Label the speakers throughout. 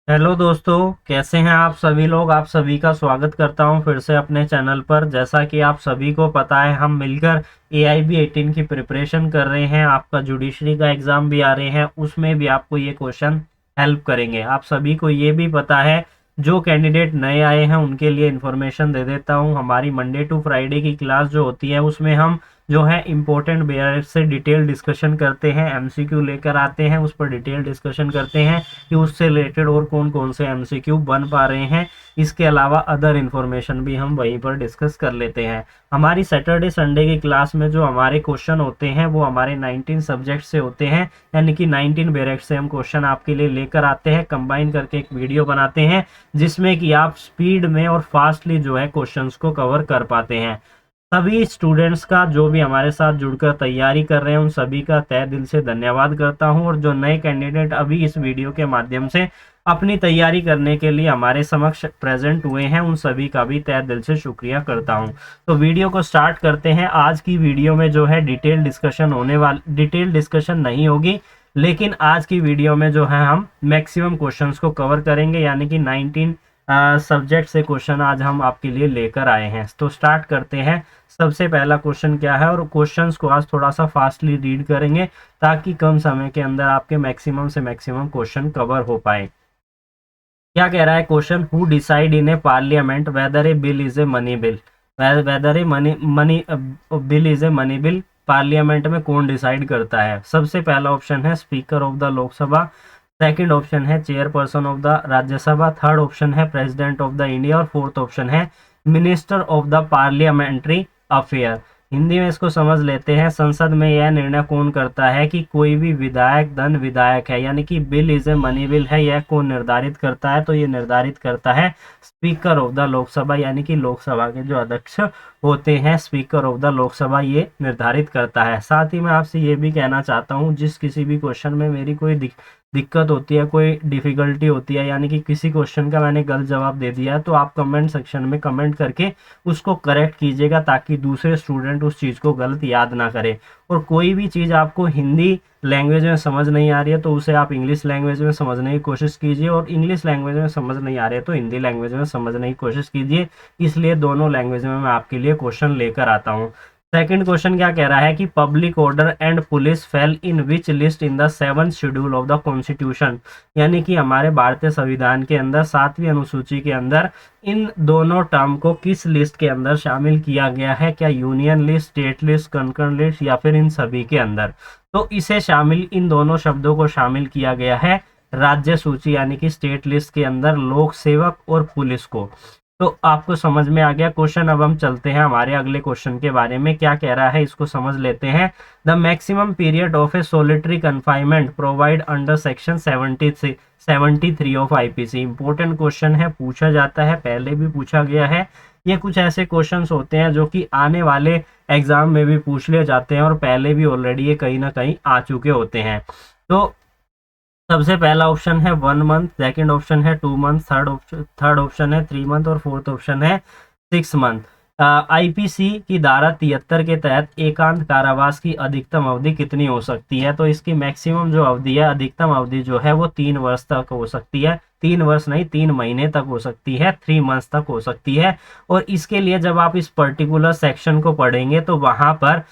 Speaker 1: Hello दोस्तों, कैसे हैं आप सभी लोग। आप सभी का स्वागत करता हूं फिर से अपने चैनल पर। जैसा कि आप सभी को पता है, हम मिलकर AIB 18 की प्रिपरेशन कर रहे हैं। आपका जुडिशरी का एग्जाम भी आ रहे हैं, उसमें भी आपको ये क्वेश्चन हेल्प करेंगे। आप सभी को ये भी पता है, जो कैंडिडेट नए आए हैं उनके लिए इन्फॉर्मेशन दे देता हूं। हमारी मंडे टू फ्राइडे की क्लास जो होती है, उसमें हम जो है इम्पोर्टेंट बेयर से डिटेल डिस्कशन करते हैं, MCQ लेकर आते हैं, उस पर डिटेल डिस्कशन करते हैं कि उससे रिलेटेड और कौन कौन से MCQ बन पा रहे हैं। इसके अलावा अदर इन्फॉर्मेशन भी हम वहीं पर डिस्कस कर लेते हैं। हमारी सैटरडे संडे की क्लास में जो हमारे क्वेश्चन होते हैं वो हमारे 19 सब्जेक्ट से होते हैं, यानी कि 19 बेरेक्ट से हम क्वेश्चन आपके लिए लेकर आते हैं, कंबाइन करके एक वीडियो बनाते हैं जिसमें कि आप स्पीड में और फास्टली जो है क्वेश्चंस को कवर कर पाते हैं। सभी स्टूडेंट्स का जो भी हमारे साथ जुड़कर तैयारी कर रहे हैं उन सभी का तहे दिल से धन्यवाद करता हूं, और जो नए कैंडिडेट अभी इस वीडियो के माध्यम से अपनी तैयारी करने के लिए हमारे समक्ष प्रेजेंट हुए हैं उन सभी का भी तहे दिल से शुक्रिया करता हूं। तो वीडियो को स्टार्ट करते हैं। आज की वीडियो में जो है डिटेल डिस्कशन नहीं होगी, लेकिन आज की वीडियो में जो है हम मैक्सिमम क्वेश्चंस को कवर करेंगे, यानी कि 19 सब्जेक्ट से क्वेश्चन आज हम आपके लिए लेकर आए हैं। तो स्टार्ट करते हैं। सबसे पहला क्वेश्चन क्या है, और क्वेश्चंस को आज थोड़ा सा फास्टली रीड करेंगे ताकि कम समय के अंदर आपके मैक्सिमम से मैक्सिमम क्वेश्चन कवर हो पाए। क्या कह रहा है question, who decide in a parliament whether a bill is a money bill. Whether a money money bill is a money bill, parliament में कौन डिसाइड करता है। सबसे पहला ऑप्शन है speaker of the Lok Sabha, second option है chairperson of the Rajya Sabha, third option है president of the India, और फोर्थ ऑप्शन है minister of the parliamentary affair. Hindi में इसको समझ लेते हैं। संसद में यह निर्णय कौन करता है कि कोई भी विधायक धन विधायक है, यानी कि bill is a money bill है, यह कौन निर्धारित करता है। तो ये निर्धारित करता है स्पीकर ऑफ द लोकसभा, यानी कि लोकसभा के जो अध्यक्ष होते हैं, स्पीकर ऑफ द लोकसभा ये निर्धारित करता है। साथ ही मैं आपसे ये भी कहना चाहता हूँ, जिस किसी भी क्वेश्चन में मेरी कोई दिक्कत होती है, कोई डिफिकल्टी होती है, यानी कि किसी क्वेश्चन का मैंने गलत जवाब दे दिया है, तो आप कमेंट सेक्शन में कमेंट करके उसको करेक्ट कीजिएगा ताकि दूसरे स्टूडेंट उस चीज़ को गलत याद ना करें। और कोई भी चीज़ आपको हिंदी लैंग्वेज में समझ नहीं आ रही है तो उसे आप इंग्लिश लैंग्वेज में समझने की कोशिश कीजिए, और इंग्लिश लैंग्वेज में समझ नहीं आ रही है तो हिंदी लैंग्वेज में समझने की कोशिश कीजिए। इसलिए दोनों लैंग्वेज में मैं आपके लिए क्वेश्चन लेकर आता हूँ। सेकंड क्वेश्चन क्या कह रहा है कि public order and police fail in which list in the 7th schedule of the constitution, यानी कि हमारे भारतीय संविधान के अंदर 7वीं अनुसूची के अंदर इन दोनों टर्म को किस लिस्ट के अंदर शामिल किया गया है। क्या union list, state list, concurrent list, या फिर इन सभी के अंदर। तो इसे शामिल, इन दोनों शब्दों को शामिल किया गया है राज्य सूची यानी कि स्टेट लिस्ट के अंदर लोक सेवक और पुलिस को। तो आपको समझ में आ गया क्वेश्चन। अब हम चलते हैं हमारे अगले क्वेश्चन के बारे में। क्या कह रहा है इसको समझ लेते हैं। The maximum period of A solitary confinement provide under section 73 of IPC। Important question है, पूछा जाता है, पहले भी पूछा गया है। ये कुछ ऐसे क्वेश्चंस होते हैं जो कि आने वाले एग्जाम में भी पूछ लिए जाते हैं, और पहले भी ऑलरेडी ये कहीं ना कहीं आ चुके होते हैं। तो सबसे पहला ऑप्शन है 1 मंथ, सेकंड ऑप्शन है 2 मंथ, थर्ड ऑप्शन है 3 मंथ, और फोर्थ ऑप्शन है 6 मंथ। IPC की धारा 73 के तहत एकांत कारावास की अधिकतम अवधि कितनी हो सकती है। तो इसकी मैक्सिमम जो अवधि है, अधिकतम अवधि जो है वो 3 वर्ष तक हो सकती है। 3 वर्ष नहीं, 3 महीने तक हो सकती है, 3 मंथ्स तक हो सकती है। और इसके लिए जब आप इस पर्टिकुलर सेक्शन को पढ़ेंगे तो वहां पर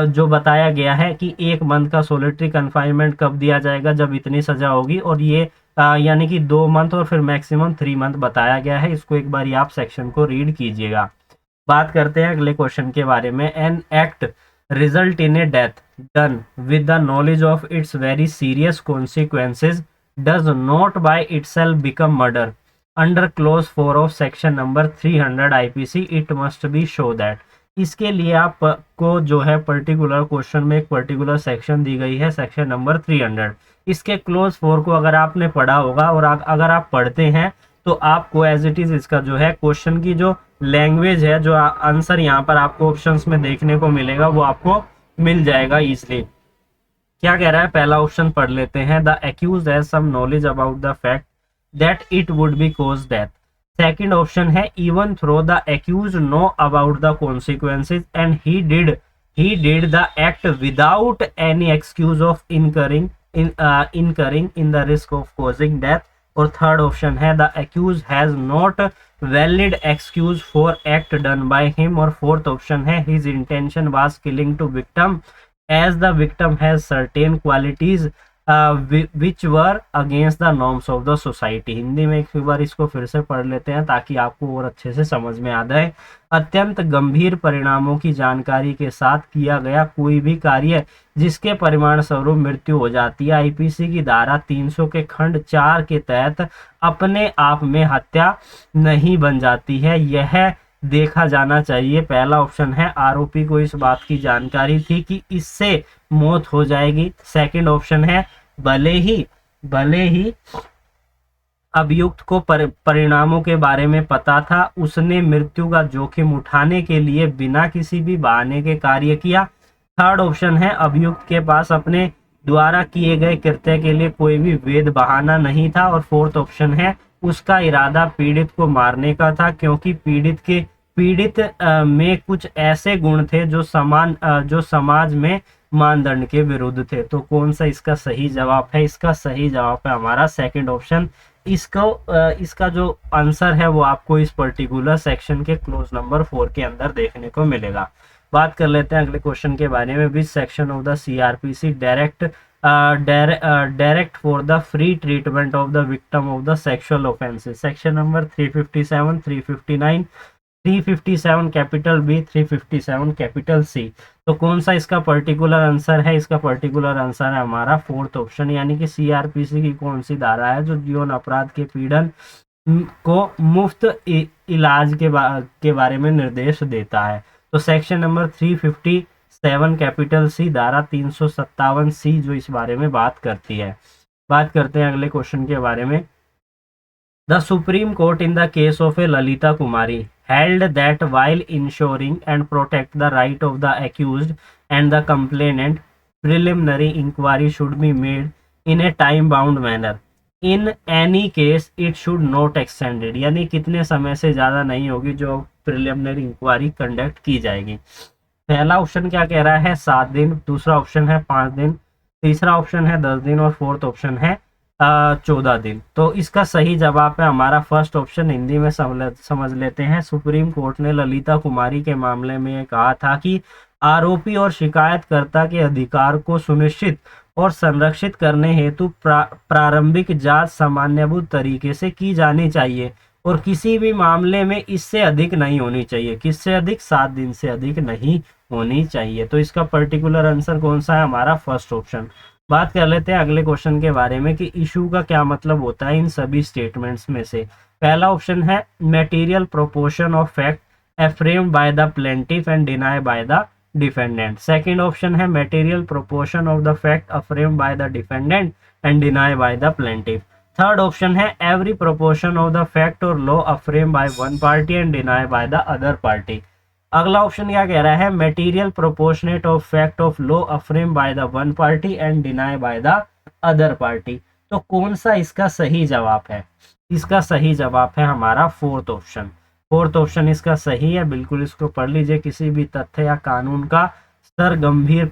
Speaker 1: जो बताया गया है कि 1 मंथ का सोलिटरी कन्फाइनमेंट कब दिया जाएगा, जब इतनी सजा होगी, और ये यानी कि 2 मंथ और फिर मैक्सिमम 3 मंथ बताया गया है। इसको एक बार आप सेक्शन को रीड कीजिएगा। बात करते हैं अगले क्वेश्चन के बारे में। An act result in A death done with the knowledge of its very serious consequences does not by itself become murder under close 4 of section number 300 IPC it must be show that. इसके लिए आपको जो है particular question में एक particular section दी गई है, section number 300। इसके क्लोज 4 को अगर आपने पढ़ा होगा, और अगर आप पढ़ते हैं तो आपको एज इट इज इसका जो है क्वेश्चन की जो लैंग्वेज है, जो आंसर यहाँ पर आपको ऑप्शंस में देखने को मिलेगा, वो आपको मिल जाएगा इजिली। क्या कह रहा है, पहला ऑप्शन पढ़ लेते हैं। The accused has some knowledge about the fact that it would be cause death. Second option है even though the accused know about the consequences and he did the act without any excuse of incurring in the risk of causing death और third option है the accused has not valid excuse for act done by him, और fourth option है his intention was killing to victim as the victim has certain qualities which were against the norms of the society. Hindi में एक बार इसको फिर से पढ़ लेते हैं ताकि आपको और अच्छे से समझ में आ जाए। अत्यंत गंभीर परिणामों की जानकारी के साथ किया गया कोई भी कार्य जिसके परिणाम स्वरूप मृत्यु हो जाती है आईपीसी की धारा 300 के खंड 4 के तहत अपने आप में हत्या नहीं बन जाती है, यह देखा जाना चाहिए। पहला ऑप्शन है आरोपी को इस बात की जानकारी थी कि इससे मौत हो जाएगी। सेकंड ऑप्शन है भले ही अभियुक्त को परिणामों के बारे में पता था, उसने मृत्यु का जोखिम उठाने के लिए बिना किसी भी बहाने के कार्य किया। थर्ड ऑप्शन है अभियुक्त के पास अपने द्वारा किए गए कृत्य के लिए कोई भी वैध बहाना नहीं था। और फोर्थ ऑप्शन है उसका इरादा पीड़ित को मारने का था, क्योंकि पीड़ित में कुछ ऐसे गुण थे जो समाज में मानदंड के विरुद्ध थे। तो कौन सा इसका सही जवाब है? इसका सही जवाब है हमारा सेकंड ऑप्शन। इसका जो आंसर है वो आपको इस पर्टिकुलर सेक्शन के क्लोज नंबर 4 के अंदर देखने को मिलेगा। बात कर लेते हैं अगले क्वेश्चन के बारे में। Which section of the CrPC direct for the free treatment of the victim of the sexual offences? Section number 357, 359, 357 capital B, 357 capital C. तो कौन सा इसका पर्टिकुलर आंसर है? इसका पर्टिकुलर आंसर है हमारा फोर्थ ऑप्शन, यानी कि सीआरपीसी की कौन सी धारा है जो यौन अपराध के पीड़न को मुफ्त इलाज के बारे में निर्देश देता है? तो सेक्शन नंबर 357 कैपिटल सी, धारा 357 सी जो इस बारे में बात करती है। बात करते हैं अगले क्वेश्चन के बारे में। The supreme court in the case of a Lalita Kumari held that while ensuring and protect the right of the accused and the complainant, preliminary inquiry should be made in a time-bound manner. In any case, it should not extended. यानी कितने समय से ज़्यादा नहीं होगी जो preliminary inquiry conduct की जाएगी। पहला ऑप्शन क्या कह रहा है? 7 दिन, दूसरा ऑप्शन है 5 दिन, तीसरा ऑप्शन है 10 दिन और फोर्थ ऑप्शन है 14 दिन। तो इसका सही जवाब है हमारा फर्स्ट ऑप्शन। हिंदी में समझ लेते हैं। सुप्रीम कोर्ट ने ललिता कुमारी के मामले में ये कहा था कि आरोपी और शिकायतकर्ता के अधिकार को सुनिश्चित और संरक्षित करने हेतु प्रारंभिक जांच सामान्यभूत तरीके से की जानी चाहिए और किसी भी मामले में इससे अधिक नहीं होनी चाहिए। किससे अधिक? 7 दिन से अधिक नहीं होनी चाहिए। तो इसका पर्टिकुलर आंसर कौन सा है? हमारा फर्स्ट ऑप्शन। बात कर लेते हैं अगले क्वेश्चन के बारे में कि इशू का क्या मतलब होता है इन सभी स्टेटमेंट्स में से। पहला ऑप्शन है material proportion of fact affirmed by the plaintiff and denied by the defendant. Second option है material proportion of the fact affirmed by the defendant and denied by the plaintiff. Third option है every proportion of the fact और law affirmed by one party and denied by the other party. अगला option क्या कह रहा है? Material proportionate of fact of law affirm by the one party and deny bye the other party. तो कौन सा इसका सही जवाब है? इसका सही जवाब है हमारा फोर्थ ऑप्शन। फोर्थ ऑप्शन इसका सही है, बिल्कुल इसको पढ़ लीजिए। किसी भी तथ्य या कानून का सरगंभीर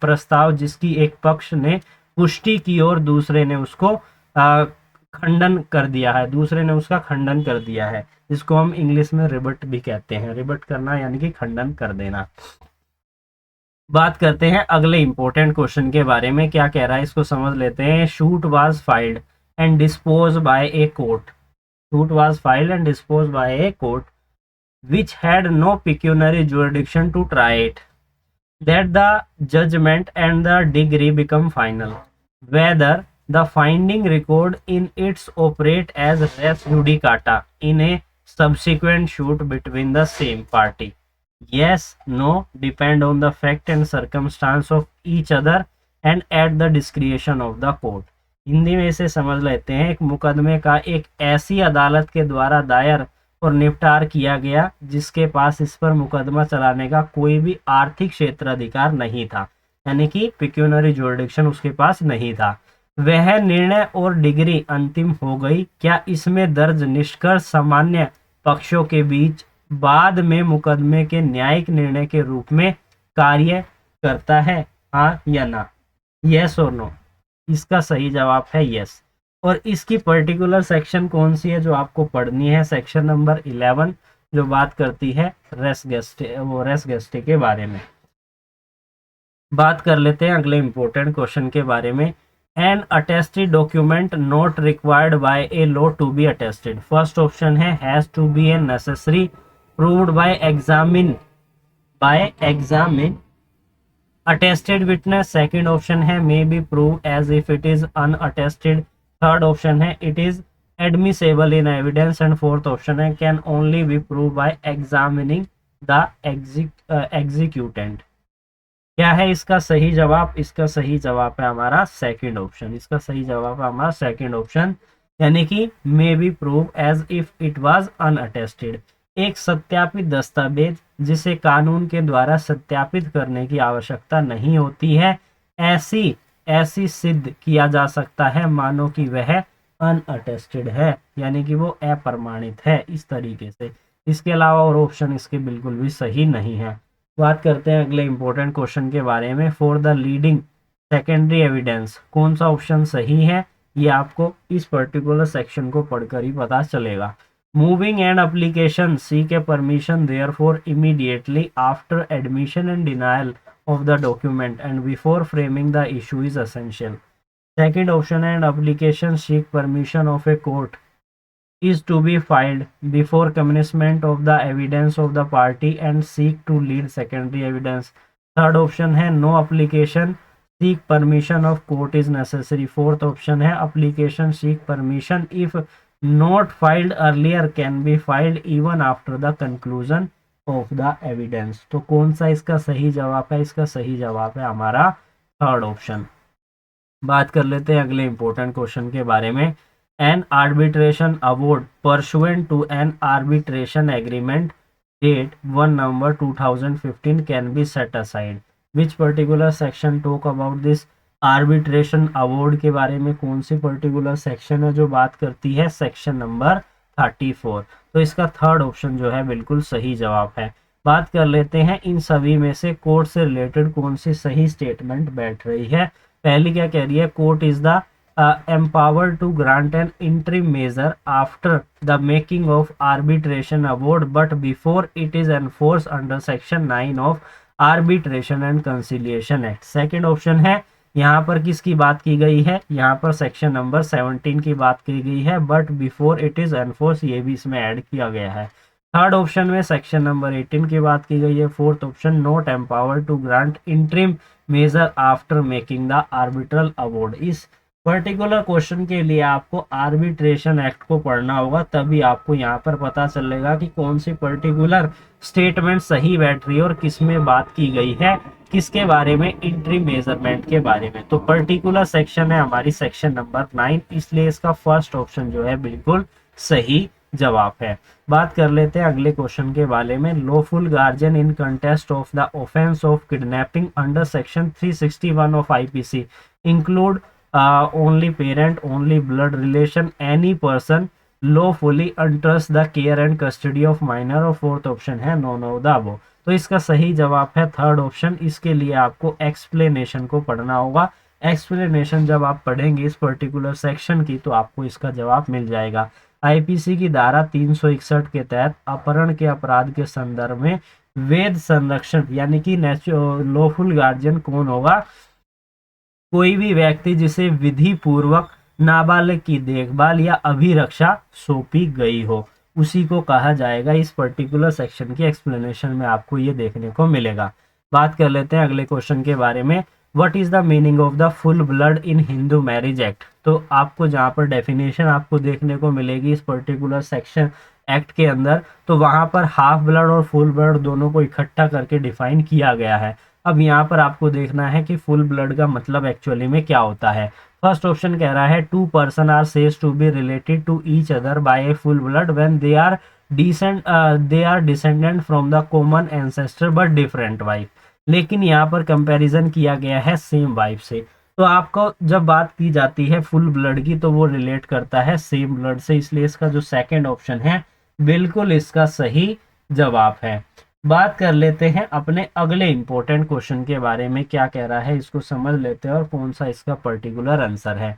Speaker 1: प्रस्ताव जिसकी एक पक्ष ने पुष्टि की और दूसरे ने उसको खंडन कर दिया है, दूसरे ने उसका खंडन कर दिया है, जिसको हम इंग्लिश में रिबट भी कहते हैं। रिबट करना यानी कि खंडन कर देना। बात करते हैं अगले इंपॉर्टेंट क्वेश्चन के बारे में। क्या कह रहा है इसको समझ लेते हैं। Suit was filed and dispose by a court. Suit was filed and dispose by a court which had no pecuniary jurisdiction to try it, that the judgment and the degree become final, whether the finding record in its operate as res judicata in a subsequent suit between the same party. Yes, no, depend on the fact and circumstance of each other and at the discretion of the court. Hindi में इसे समझ लेते हैं। एक मुकदमे का एक ऐसी अदालत के द्वारा दायर और निपटार किया गया जिसके पास इस पर मुकदमा चलाने का कोई भी आर्थिक क्षेत्राधिकार नहीं था, यानी कि पिक्यूनरी जुरिडिक्शन उसके पास नहीं था। वह निर्णय और डिग्री अंतिम हो गई। क्या इसमें दर्ज निष्कर्ष सामान्य पक्षों के बीच बाद में मुकदमे के न्यायिक निर्णय के रूप में कार्य करता है? हाँ या ना? यस और नो? इसका सही जवाब है यस। और इसकी पर्टिकुलर सेक्शन कौन सी है जो आपको पढ़नी है? सेक्शन नंबर 11 जो बात करती है रेस गेस्टे, वो रेस गेस्टे के बारे में। बात कर लेते हैं अगले इंपॉर्टेंट क्वेश्चन के बारे में। An attested document not required by a law to be attested. First option है has to be a necessary, proved by examine attested witness. Second option है may be prove as if it is unattested. Third option है it is admissible in evidence. And fourth option है can only be prove by examining the executant. क्या है इसका सही जवाब? इसका सही जवाब है हमारा सेकंड ऑप्शन। इसका सही जवाब है हमारा सेकंड ऑप्शन, यानी कि may be prove as if it was unattested. एक सत्यापित दस्तावेज जिसे कानून के द्वारा सत्यापित करने की आवश्यकता नहीं होती है, ऐसी सिद्ध किया जा सकता है मानो कि वह अनअटेस्टेड है, यानी कि वो अप्रमाणित है, इस तरीके से। इसके अलावा और ऑप्शन इसके बिल्कुल भी सही नहीं है। बात करते हैं अगले इंपॉर्टेंट क्वेश्चन के बारे में। For the leading secondary evidence, कौन सा ऑप्शन सही है? ये आपको इस पर्टिकुलर सेक्शन को पढ़कर ही पता चलेगा। Moving and application seek a permission therefore immediately after admission and denial of the document and before framing the issue is essential. Second option है and application seek permission of a court is to be filed before commencement of the evidence of the party and seek to lead secondary evidence. Third option है no application seek permission of court is necessary. Fourth option है application seek permission if not filed earlier can be filed even after the conclusion of the evidence. तो कौन सा इसका सही जवाब है? इसका सही जवाब है हमारा थर्ड ऑप्शन। बात कर लेते हैं अगले इंपॉर्टेंट क्वेश्चन के बारे में। An arbitration award pursuant to an arbitration agreement date 1 November 2015 can be set aside. Which particular section talk about this? arbitration award के बारे में कौन सी पर्टिकुलर सेक्शन है जो बात करती है? Section number 34। तो इसका थर्ड ऑप्शन जो है बिल्कुल सही जवाब है। बात कर लेते हैं इन सभी में से कोर्ट से रिलेटेड कौन सी सही स्टेटमेंट बैठ रही है। पहली क्या कह रही है? Court is the empowered to grant an interim measure after the making of arbitration award but before it is enforced under section 9 of arbitration and conciliation act। Second option है यहाँ पर किसकी बात की गई है? यहाँ पर सेक्शन नंबर 17 की बात की गई है, but before it is enforce ये भी इसमें ऐड किया गया है। थर्ड ऑप्शन में सेक्शन नंबर 18 की बात की गई है। Fourth option not empowered to grant interim measure after making the arbitral award. इस पर्टिकुलर क्वेश्चन के लिए आपको आर्बिट्रेशन एक्ट को पढ़ना होगा, तभी आपको यहाँ पर पता चलेगा कि कौन सी पर्टिकुलर स्टेटमेंट सही बैठ रही है और किसमें बात की गई है, किसके बारे में? इंट्रीम मेजरमेंट के बारे में। तो पर्टिकुलर सेक्शन है हमारी सेक्शन नंबर 9, इसलिए इसका फर्स्ट ऑप्शन जो है बिल्कुल सही जवाब है। बात कर लेते हैं अगले क्वेश्चन के बारे में। Lawful guardian in contest of the offence of kidnapping under section 361 of IPC include only parent, only blood relation, any person lawfully entrusts the care and custody of minor। और फोर्थ ऑप्शन है none of the above। तो इसका सही जवाब है third option. इसके लिए आपको एक्सप्लेनेशन को पढ़ना होगा। एक्सप्लेनेशन जब आप पढ़ेंगे इस पर्टिकुलर सेक्शन की तो आपको इसका जवाब मिल जाएगा। आईपीसी की धारा 361 के तहत अपहरण के अपराध के संदर्भ में वैध संरक्षण यानी कि लॉफुल गार्जियन कौन होगा? कोई भी व्यक्ति जिसे विधि पूर्वक नाबालिग की देखभाल या अभिरक्षा सौंपी गई हो, उसी को कहा जाएगा। इस पर्टिकुलर सेक्शन की एक्सप्लेनेशन में आपको ये देखने को मिलेगा। बात कर लेते हैं अगले क्वेश्चन के बारे में। What is the meaning of the full blood in Hindu marriage act? तो आपको जहाँ पर डेफिनेशन आपको देखने को मिलेगी इस पर्टिकुलर सेक्शन एक्ट के अंदर, तो वहां पर हाफ ब्लड और फुल ब्लड दोनों को इकट्ठा करके डिफाइन किया गया है। अब यहाँ पर आपको देखना है कि फुल ब्लड का मतलब एक्चुअली में क्या होता है। फर्स्ट ऑप्शन कह रहा है two person are says to be related to each other by a full blood when they are descendant from the common ancestor but different wife. लेकिन यहाँ पर कंपैरिजन किया गया है सेम वाइफ से। तो आपको जब बात की जाती है फुल ब्लड की तो वो रिलेट करता है सेम ब्लड से, इसलिए इसका जो सेकेंड ऑप्शन है बिल्कुल इसका सही जवाब है। बात कर लेते हैं अपने अगले इंपॉर्टेंट क्वेश्चन के बारे में। क्या कह रहा है इसको समझ लेते हैं और कौन सा इसका पर्टिकुलर आंसर है।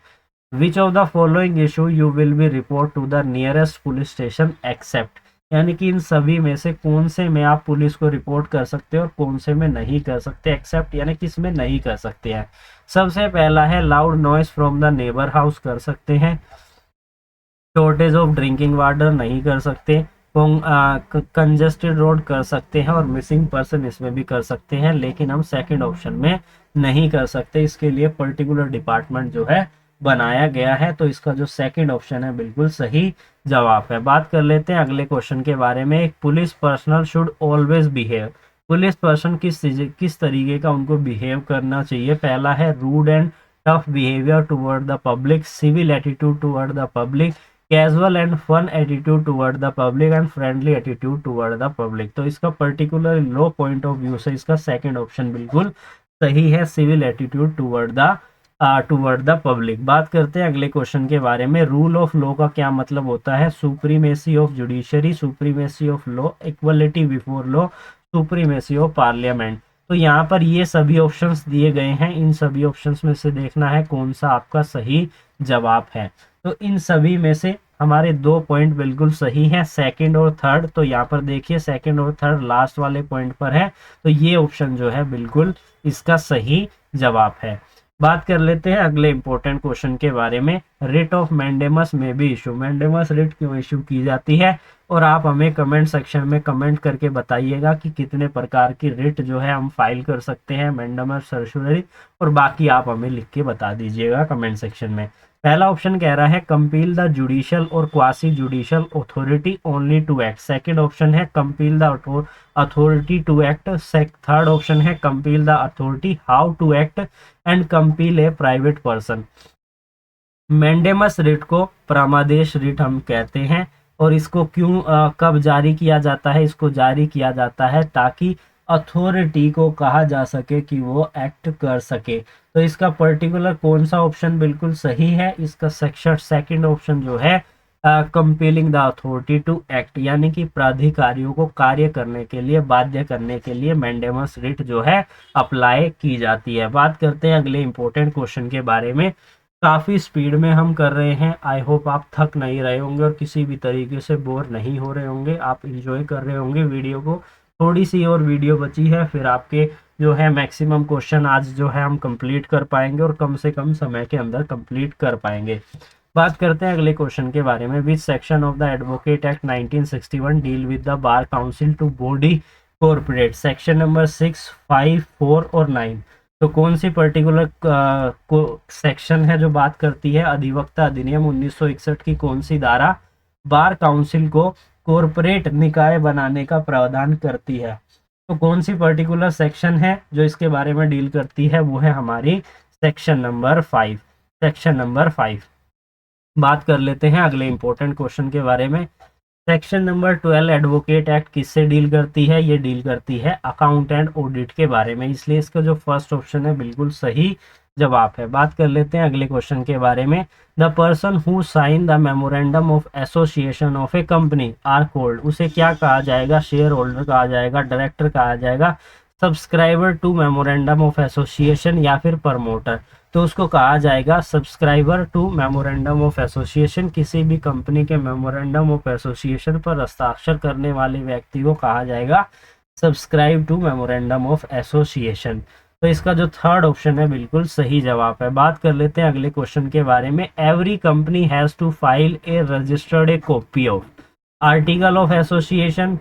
Speaker 1: Which of the following issue you will be report to the nearest police station except, यानी कि इन सभी में से कौन से में आप पुलिस को रिपोर्ट कर सकते हो और कौन से में नहीं कर सकते, एक्सेप्ट यानी किस में नहीं कर सकते हैं। सबसे पहला है loud noise from the neighbour house, कर सकते हैं। शॉर्टेज ऑफ ड्रिंकिंग वाटर नहीं कर सकते। कंजेस्टेड रोड कर सकते हैं और मिसिंग पर्सन इसमें भी कर सकते हैं, लेकिन हम सेकंड ऑप्शन में नहीं कर सकते। इसके लिए पर्टिकुलर डिपार्टमेंट जो है बनाया गया है, तो इसका जो सेकंड ऑप्शन है बिल्कुल सही जवाब है। बात कर लेते हैं अगले क्वेश्चन के बारे में। एक police personal should always behave, police person किस तरीके का उनको बिहेव करना चाहिए। पहला है rude and tough behaviour toward the public, civil attitude toward the public, casual and fun attitude toward the public and friendly attitude toward the public. तो इसका particular law point of view से इसका second option बिल्कुल सही है, civil attitude toward the public. बात करते हैं अगले क्वेश्चन के बारे में। रूल ऑफ लॉ का क्या मतलब होता है। Supremacy of judiciary, supremacy of law, equality before law, supremacy of parliament. तो यहाँ पर ये सभी ऑप्शंस दिए गए हैं, इन सभी ऑप्शंस में से देखना है कौन सा आपका सही जवाब है। तो इन सभी में से हमारे 2 पॉइंट बिल्कुल सही हैं, सेकंड और थर्ड। तो यहाँ पर देखिए सेकंड और थर्ड लास्ट वाले पॉइंट पर है, तो ये ऑप्शन जो है बिल्कुल इसका सही जवाब है। बात कर लेते हैं अगले इंपॉर्टेंट क्वेश्चन के बारे में। रिट ऑफ मैंडेमस में भी इशू, मैंडेमस रिट क्यों इशू की जाती है, और आप हमें कमेंट सेक्शन में कमेंट करके बताइएगा कि कितने प्रकार की रिट जो है हम फाइल कर सकते हैं मैंडेमस सर्कुलर, और बाकी आप हमें लिख के बता दीजिएगा कमेंट सेक्शन में। पहला ऑप्शन कह रहा है कंपील द जुडिशियल और quasi judicial authority only to act, second option है compel the authority to act, third option है compel the authority how to act and compel a private person. Mandamus writ को परमादेश writ हम कहते हैं, और इसको क्यों कब जारी किया जाता है, इसको जारी किया जाता है ताकि अथॉरिटी को कहा जा सके कि वो एक्ट कर सके। तो इसका पर्टिकुलर कौन सा ऑप्शन बिल्कुल सही है, इसका सेकंड ऑप्शन जो है compelling the authority to act, यानी कि प्राधिकारियों को कार्य करने के लिए बाध्य करने के लिए मैंडेमस रिट जो है अप्लाई की जाती है। बात करते हैं अगले इंपॉर्टेंट क्वेश्चन के बारे में। काफ़ी स्पीड में हम कर रहे हैं, आई होप आप थक नहीं रहे होंगे और किसी भी तरीके से बोर नहीं हो रहे होंगे, आप इंजॉय कर रहे होंगे वीडियो को। थोड़ी सी और वीडियो बची है, फिर आपके जो है मैक्सिमम क्वेश्चन आज जो है हम कंप्लीट कर पाएंगे और कम से कम समय के अंदर कंप्लीट कर पाएंगे। बात करते हैं अगले क्वेश्चन के बारे में। Which section of the Advocate Act 1961 deal with the bar council to body corporate, section number 6, 5, 4 और 9। तो कौन सी पर्टिकुलर सेक्शन है जो बात करती है अधिवक्ता अधिनियम 1961 की कौन सी धारा बार काउंसिल को कॉर्पोरेट निकाय बनाने का प्रावधान करती है। तो कौन सी पर्टिकुलर सेक्शन है जो इसके बारे में डील करती है, वो है हमारी सेक्शन नंबर 5, सेक्शन नंबर 5। बात कर लेते हैं अगले इंपॉर्टेंट क्वेश्चन के बारे में। सेक्शन नंबर 12 एडवोकेट एक्ट किससे डील करती है, ये डील करती है अकाउंट एंड ऑडिट के बारे में, इसलिए इसका जो फर्स्ट ऑप्शन है बिल्कुल सही जवाब है। बात कर लेते हैं अगले क्वेश्चन के बारे में। The person who sign the memorandum of association of a company are called, उसे क्या कहा जाएगा, शेयर होल्डर कहा जाएगा, डायरेक्टर कहा जाएगा, subscriber to memorandum of association या फिर प्रमोटर। तो उसको कहा जाएगा subscriber to memorandum of association, किसी भी कंपनी के मेमोरेंडम ऑफ एसोसिएशन पर हस्ताक्षर करने वाले व्यक्ति को कहा जाएगा subscribe to memorandum of association. तो इसका जो थर्ड ऑप्शन है बिल्कुल सही जवाब है। बात कर लेते हैं अगले क्वेश्चन के बारे में। Every company has to file a registered a copy of article of association,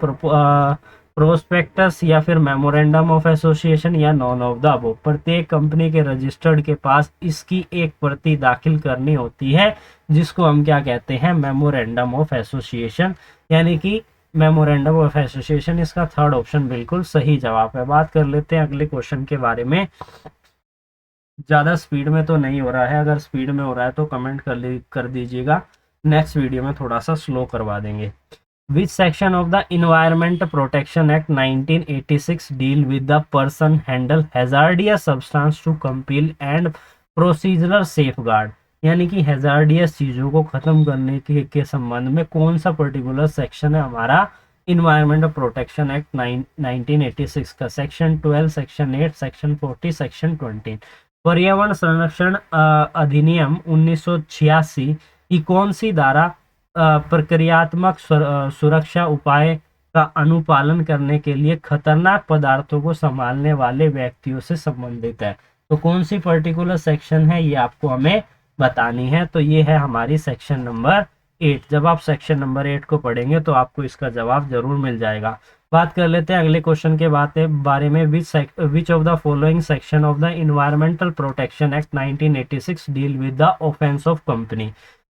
Speaker 1: prospectus या फिर मेमोरेंडम ऑफ एसोसिएशन या नॉन ऑफ द अबव। प्रत्येक कंपनी के रजिस्टर्ड के पास इसकी एक प्रति दाखिल करनी होती है, जिसको हम क्या कहते हैं, मेमोरेंडम ऑफ एसोसिएशन, यानी कि मेमोरेंडम ऑफ एसोसिएशन। इसका थर्ड ऑप्शन बिल्कुल सही जवाब है। बात कर लेते हैं अगले क्वेश्चन के बारे में। ज़्यादा स्पीड में तो नहीं हो रहा है, अगर स्पीड में हो रहा है तो कमेंट कर दीजिएगा, नेक्स्ट वीडियो में थोड़ा सा स्लो करवा देंगे। Which section of the Environment Protection Act 1986 deal with the person handle hazardous substance to compel and procedural safeguard, यानी कि hazardous चीज़ों को ख़त्म करने के संबंध में कौन सा पर्टिकुलर सेक्शन है हमारा Environment Protection Act 1986 का, सेक्शन 12, सेक्शन 8, सेक्शन 40, सेक्शन 20। पर्यावरण संरक्षण अधिनियम 1986 की कौन सी धारा प्रक्रियात्मक सुरक्षा उपाय का अनुपालन करने के लिए खतरनाक पदार्थों को संभालने वाले व्यक्तियों से संबंधित है? तो कौन सी पर्टिकुलर सेक्शन है, ये आपको हमें बतानी है। तो ये है हमारी सेक्शन नंबर 8। जब आप सेक्शन नंबर 8 को पढ़ेंगे तो आपको इसका जवाब जरूर मिल जाएगा। बात कर लेते हैं अगले क्वेश्चन के बारे में। विच of the following section of the environmental protection act 1986 deal with the offence of company?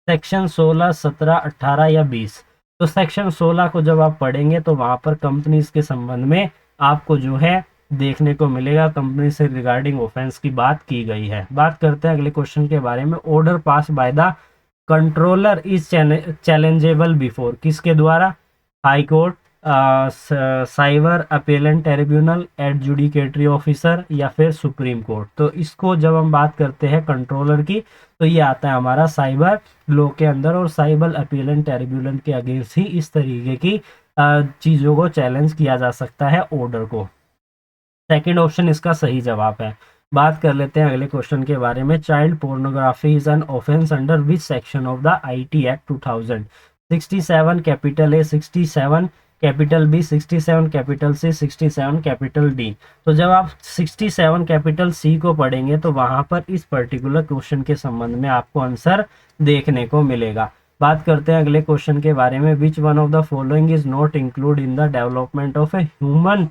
Speaker 1: Section 16, 17, 18 या 20? तो सेक्शन 16 को जब आप पढ़ेंगे तो वहां पर कंपनीज के संबंध में आपको जो है देखने को मिलेगा, कंपनी से रिगार्डिंग ऑफेंस की बात की गई है। बात करते हैं अगले क्वेश्चन के बारे में। Order pass by the controller is challengeable before? किसके द्वारा? High court, cyber appellate tribunal, adjudicatory officer या फिर सुप्रीम कोर्ट? तो इसको जब हम बात करते हैं कंट्रोलर की तो ये आता है हमारा साइबर लॉ के अंदर, और साइबर अपीलेंट ट्रिब्यूनल के अगेंस्ट ही इस तरीके की चीज़ों को चैलेंज किया जा सकता है, ऑर्डर को। सेकंड ऑप्शन इसका सही जवाब है। बात कर लेते हैं अगले क्वेश्चन के बारे में। Child pornography is an offence under which section of the IT Act 2000? 67 capital A, 67 capital B, 67 capital C, 67 capital D? तो जब आप 67 कैपिटल सी को पढ़ेंगे तो वहां पर इस पर्टिकुलर क्वेश्चन के संबंध में आपको आंसर देखने को मिलेगा। बात करते हैं अगले क्वेश्चन के बारे में। Which one of the following is not include in the development of a human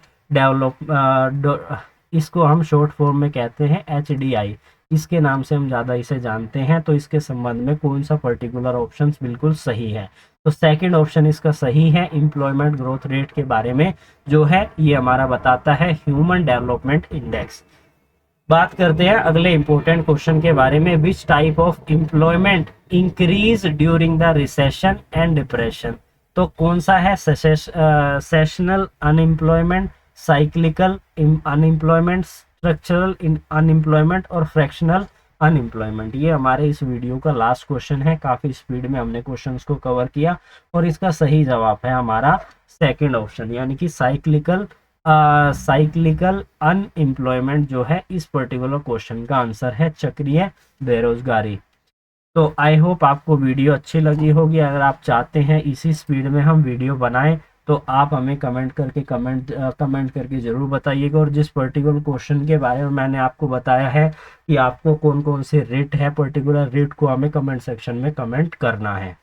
Speaker 1: इसको हम शॉर्ट फॉर्म में कहते हैं HDI, इसके नाम से हम ज़्यादा इसे जानते हैं। तो इसके संबंध में कौन सा पर्टिकुलर ऑप्शन बिल्कुल सही है? तो सेकंड ऑप्शन इसका सही है। एम्प्लॉयमेंट ग्रोथ रेट के बारे में जो है ये हमारा बताता है ह्यूमन डेवलपमेंट इंडेक्स। बात करते हैं अगले इंपॉर्टेंट क्वेश्चन के बारे में। Which type of employment increase during the recession and depression? तो कौन सा है? Sessional unemployment, cyclical unemployment, structural unemployment और फ्रैक्शनल अनएम्प्लॉयमेंट? ये हमारे इस वीडियो का लास्ट क्वेश्चन है। काफी स्पीड में हमने क्वेश्चंस को कवर किया और इसका सही जवाब है हमारा सेकंड ऑप्शन, यानी कि साइक्लिकल अनएम्प्लॉयमेंट जो है इस पर्टिकुलर क्वेश्चन का आंसर है चक्रीय बेरोजगारी। तो आई होप आपको वीडियो अच्छी लगी होगी। अगर आप चाहते हैं इसी स्पीड में हम वीडियो बनाएं तो आप हमें कमेंट करके ज़रूर बताइएगा। और जिस पर्टिकुलर क्वेश्चन के बारे में मैंने आपको बताया है कि आपको कौन कौन से रेट है, पर्टिकुलर रेट को हमें कमेंट सेक्शन में कमेंट करना है।